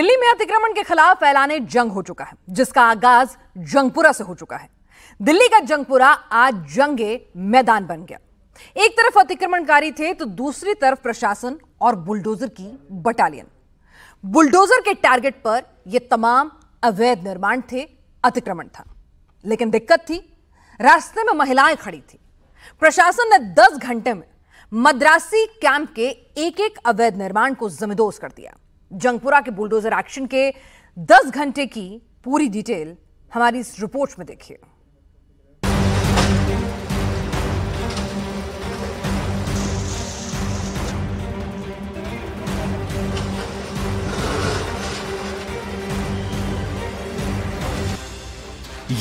दिल्ली में अतिक्रमण के खिलाफ ऐलाने जंग हो चुका है, जिसका आगाज जंगपुरा से हो चुका है। दिल्ली का जंगपुरा आज जंगे मैदान बन गया। एक तरफ अतिक्रमणकारी थे तो दूसरी तरफ प्रशासन और बुलडोजर की बटालियन। बुलडोजर के टारगेट पर यह तमाम अवैध निर्माण थे, अतिक्रमण था। लेकिन दिक्कत थी, रास्ते में महिलाएं खड़ी थी। प्रशासन ने 10 घंटे में मद्रासी कैंप के एक अवैध निर्माण को जमींदोज कर दिया। जंगपुरा के बुलडोजर एक्शन के 10 घंटे की पूरी डिटेल हमारी इस रिपोर्ट में देखिए।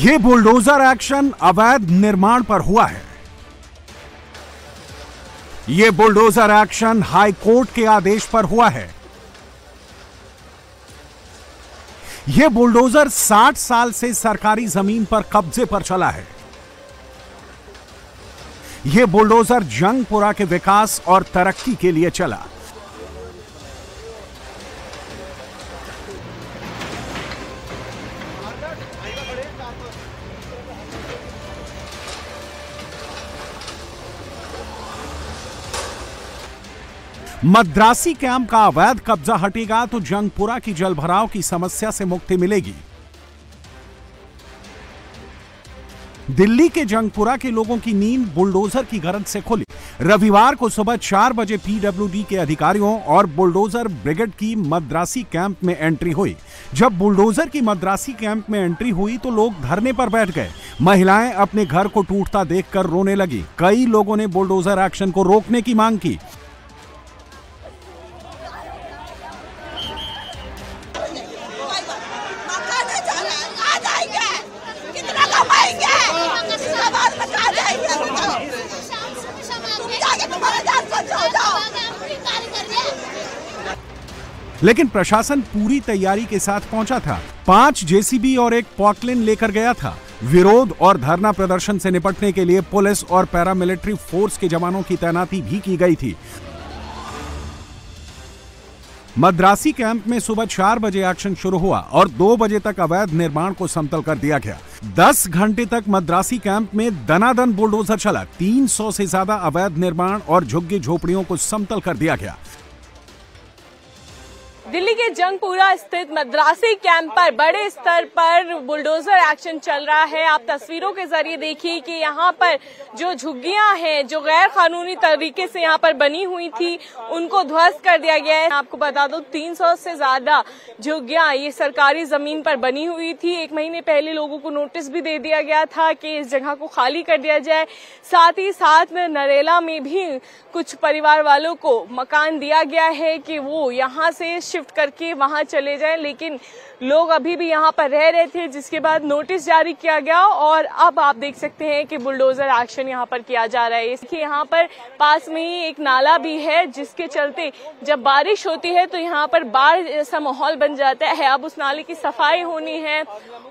ये बुलडोजर एक्शन अवैध निर्माण पर हुआ है। ये बुलडोजर एक्शन हाई कोर्ट के आदेश पर हुआ है। यह बुलडोजर 60 साल से सरकारी जमीन पर कब्जे पर चला है। यह बुलडोजर जंगपुरा के विकास और तरक्की के लिए चला। मद्रासी कैंप का अवैध कब्जा हटेगा तो जंगपुरा की जलभराव की समस्या से मुक्ति मिलेगी। दिल्ली के जंगपुरा के लोगों की नींद बुलडोजर की गरज से खुली। रविवार को सुबह 4 बजे पीडब्ल्यूडी के अधिकारियों और बुलडोजर ब्रिगेड की मद्रासी कैंप में एंट्री हुई। जब बुलडोजर की मद्रासी कैंप में एंट्री हुई तो लोग धरने पर बैठ गए। महिलाएं अपने घर को टूटता देखकर रोने लगी। कई लोगों ने बुलडोजर एक्शन को रोकने की मांग की। लेकिन प्रशासन पूरी तैयारी के साथ पहुंचा था। 5 जेसीबी और एक पॉकलिन लेकर गया था। विरोध और धरना प्रदर्शन से निपटने के लिए पुलिस और पैरामिलिट्री फोर्स के जवानों की तैनाती भी की गई थी। मद्रासी कैंप में सुबह 4 बजे एक्शन शुरू हुआ और 2 बजे तक अवैध निर्माण को समतल कर दिया गया। 10 घंटे तक मद्रासी कैंप में दनादन बुलडोजर चला। 300 से ज्यादा अवैध निर्माण और झुग्गी झोपड़ियों को समतल कर दिया गया। दिल्ली के जंगपुरा स्थित मद्रासी कैंप पर बड़े स्तर पर बुलडोजर एक्शन चल रहा है। आप तस्वीरों के जरिए देखिए कि यहाँ पर जो झुग्गियां हैं, जो गैर कानूनी तरीके से यहाँ पर बनी हुई थी, उनको ध्वस्त कर दिया गया है। आपको बता दो 300 से ज्यादा झुग्गियां ये सरकारी जमीन पर बनी हुई थी। 1 महीने पहले लोगों को नोटिस भी दे दिया गया था कि इस जगह को खाली कर दिया जाए। साथ ही साथ में नरेला में भी कुछ परिवार वालों को मकान दिया गया है कि वो यहाँ से शिफ्ट करके वहां चले जाएं, लेकिन लोग अभी भी यहाँ पर रह रहे थे, जिसके बाद नोटिस जारी किया गया और अब आप देख सकते हैं कि बुलडोजर एक्शन यहाँ पर किया जा रहा है। इसके यहाँ पर पास में ही एक नाला भी है, जिसके चलते जब बारिश होती है तो यहाँ पर बाढ़ जैसा माहौल बन जाता है। अब उस नाले की सफाई होनी है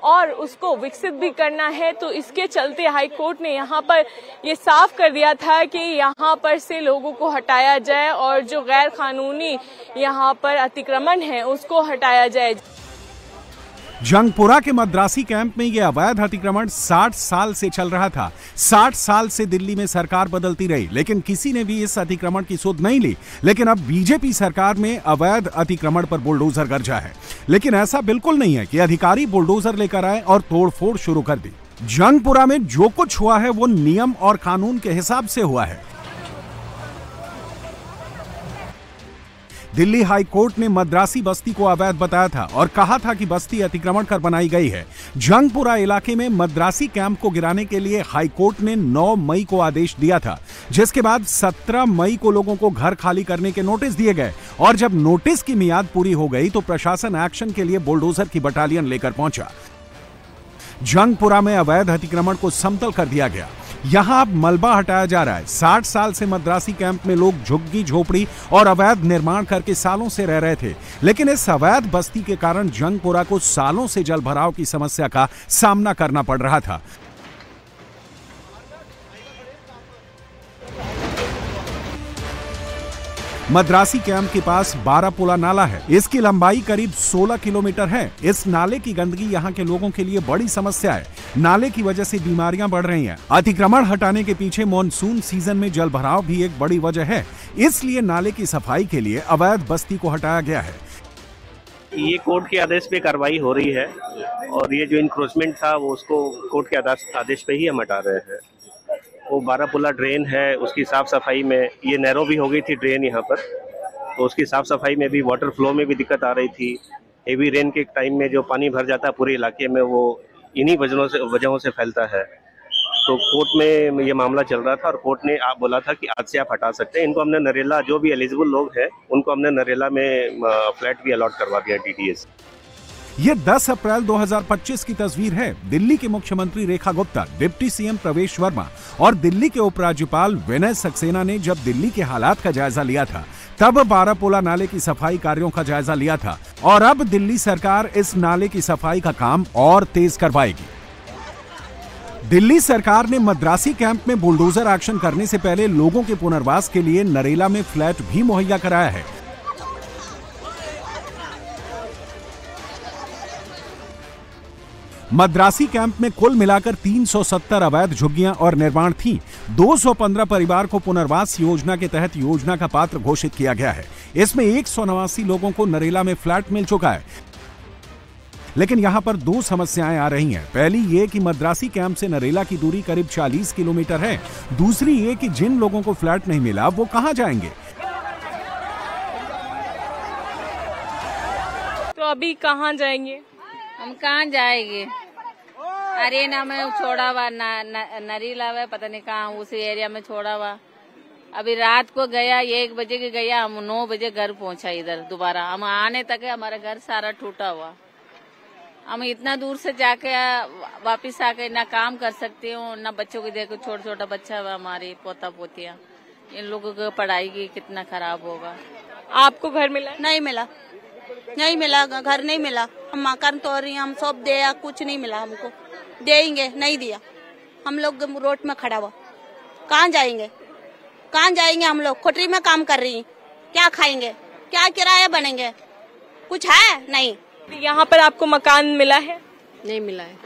और उसको विकसित भी करना है, तो इसके चलते हाई कोर्ट ने यहाँ पर ये साफ कर दिया था कि यहाँ पर से लोगों को हटाया जाए और जो गैर कानूनी यहाँ पर अतिक्रमण है उसको हटाया जाए। जंगपुरा के मद्रासी कैंप में यह अवैध अतिक्रमण 60 साल से चल रहा था। 60 साल से दिल्ली में सरकार बदलती रही, लेकिन किसी ने भी इस अतिक्रमण की सुध नहीं ली। लेकिन अब बीजेपी सरकार में अवैध अतिक्रमण पर बुलडोजर गरजा है। लेकिन ऐसा बिल्कुल नहीं है कि अधिकारी बुलडोजर लेकर आए और तोड़फोड़ शुरू कर दी। जंगपुरा में जो कुछ हुआ है वो नियम और कानून के हिसाब से हुआ है। दिल्ली हाई कोर्ट ने मद्रासी बस्ती को अवैध बताया था और कहा था कि बस्ती अतिक्रमण कर बनाई गई है। जंगपुरा इलाके में मद्रासी कैंप को गिराने के लिए हाई कोर्ट ने 9 मई को आदेश दिया था, जिसके बाद 17 मई को लोगों को घर खाली करने के नोटिस दिए गए और जब नोटिस की मियाद पूरी हो गई तो प्रशासन एक्शन के लिए बुलडोजर की बटालियन लेकर पहुंचा। जंगपुरा में अवैध अतिक्रमण को समतल कर दिया गया। यहां अब मलबा हटाया जा रहा है। 60 साल से मद्रासी कैंप में लोग झुग्गी झोपड़ी और अवैध निर्माण करके सालों से रह रहे थे, लेकिन इस अवैध बस्ती के कारण जंगपुरा को सालों से जलभराव की समस्या का सामना करना पड़ रहा था। मद्रासी कैंप के पास बारापुला नाला है। इसकी लंबाई करीब 16 किलोमीटर है। इस नाले की गंदगी यहाँ के लोगों के लिए बड़ी समस्या है। नाले की वजह से बीमारियां बढ़ रही हैं। अतिक्रमण हटाने के पीछे मॉनसून सीजन में जल भराव भी एक बड़ी वजह है। इसलिए नाले की सफाई के लिए अवैध बस्ती को हटाया गया है। ये कोर्ट के आदेश पे कार्रवाई हो रही है और ये जो इंक्रोचमेंट था वो उसको कोर्ट के आदेश पे ही हम हटा रहे हैं। वो बारापुला ड्रेन है, उसकी साफ सफाई में ये नैरो भी हो गई थी ड्रेन यहाँ पर, तो उसकी साफ सफाई में भी वाटर फ्लो में भी दिक्कत आ रही थी। हेवी रेन के टाइम में जो पानी भर जाता है पूरे इलाके में, वो इन्हीं वजहों से फैलता है। तो कोर्ट में ये मामला चल रहा था और कोर्ट ने बोला था कि आज से आप हटा सकते हैं। इनको हमने नरेला, जो भी एलिजिबल लोग हैं उनको हमने नरेला में फ्लैट भी अलॉट करवा दिया TDS। ये 10 अप्रैल 2025 की तस्वीर है। दिल्ली के मुख्यमंत्री रेखा गुप्ता, डिप्टी CM प्रवेश वर्मा और दिल्ली के उपराज्यपाल विनय सक्सेना ने जब दिल्ली के हालात का जायजा लिया था तब बारापुला नाले की सफाई कार्यों का जायजा लिया था और अब दिल्ली सरकार इस नाले की सफाई का काम और तेज करवाएगी। दिल्ली सरकार ने मद्रासी कैंप में बुलडोजर एक्शन करने से पहले लोगों के पुनर्वास के लिए नरेला में फ्लैट भी मुहैया कराया है। मद्रासी कैंप में कुल मिलाकर 370 अवैध झुग्गियां और निर्माण थीं। 215 परिवार को पुनर्वास योजना के तहत योजना का पात्र घोषित किया गया है। इसमें 189 लोगों को नरेला में फ्लैट मिल चुका है। लेकिन यहां पर दो समस्याएं आ रही हैं। पहली ये कि मद्रासी कैंप से नरेला की दूरी करीब 40 किलोमीटर है। दूसरी ये कि जिन लोगों को फ्लैट नहीं मिला वो कहां जाएंगे। तो अभी कहां जाएंगे? हम कहाँ जाएंगे? अरे ना मैं छोड़ा हुआ नरीला हुआ, पता नहीं कहाँ उसी एरिया में छोड़ा हुआ। अभी रात को गया 1 बजे के गया, हम 9 बजे घर पहुंचा इधर दोबारा। हम आने तक हमारा घर सारा टूटा हुआ। हम इतना दूर से जाके वापिस आके ना काम कर सकते हो ना बच्चों को देखो, छोटा बच्चा हुआ हमारे पोता पोतियाँ, इन लोगों को पढ़ाई की कितना खराब होगा। आपको घर मिला? नहीं मिला, नहीं मिला, घर नहीं मिला। हम मकान तोड़ रही, हम सब दे, कुछ नहीं मिला हमको। देंगे नहीं दिया, हम लोग रोड में खड़ा हुआ। कहाँ जाएंगे, कहाँ जाएंगे? हम लोग कोठरी में काम कर रही, क्या खाएंगे, क्या किराया बनेंगे? कुछ है नहीं। यहाँ पर आपको मकान मिला है? नहीं मिला है।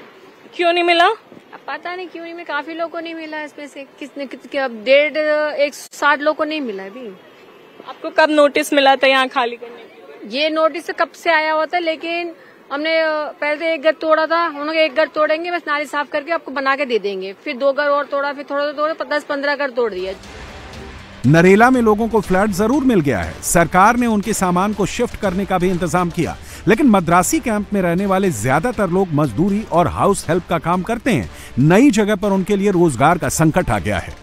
क्यों नहीं मिला? अब पता नहीं क्यों नहीं मिला। काफी लोगों को नहीं मिला है। इसमें से किसने 160 लोगों को नहीं मिला है। अभी आपको कब नोटिस मिला था यहाँ खाली करने? ये नोटिस कब से आया हुआ था, लेकिन हमने पहले तो 1 घर तोड़ा था। उन्होंने 1 घर तोड़ेंगे, बस नाली साफ करके आपको बना के दे देंगे। फिर 2 घर और तोड़ा, फिर थोड़ा तोड़े, 10-15 घर तोड़ दिया। नरेला में लोगों को फ्लैट जरूर मिल गया है। सरकार ने उनके सामान को शिफ्ट करने का भी इंतजाम किया, लेकिन मद्रासी कैंप में रहने वाले ज्यादातर लोग मजदूरी और हाउस हेल्प का काम करते हैं। नई जगह पर उनके लिए रोजगार का संकट आ गया है।